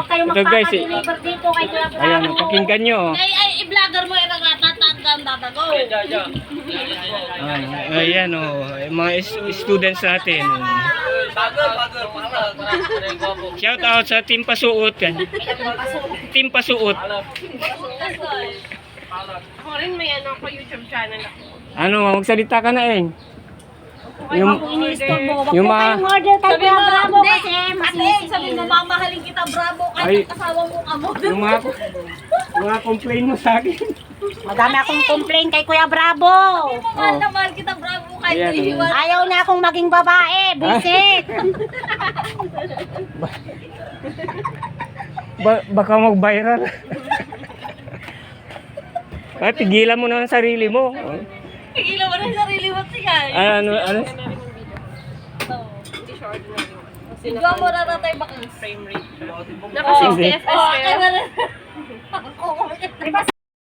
Huwag kayong Ito guys, magpapa-deliver dito kay Kuya Bravo. ayan, pakinggan nyo. I-vlogger mo yung natatandang dadago. Ayan mga students natin. Shout out sa Team Pasuot. Team Pasuot. Ako rin may ko YouTube channel ako. Ano, magsalita ka na eh. Yung Yung mga order kay Kuya Bravo kasi Ate, sabi mo mamahalin kita Bravo Ay. kahit asawa mo amo. yung mga complain mo sa akin. madami akong complain kay Kuya Bravo. Mahal na mahal kita Bravo kahit Ayan, iiwan. Ayaw na akong maging babae, bisit. Baka mag-viral. Tigilan mo na ang sarili mo. Pigilan mo na yung sarili mo siya. Ano? Hindi siya ordinary. Sigwa mo na tayo baka frame rate. Naka Hindi. 60 FPS kayo. Di ba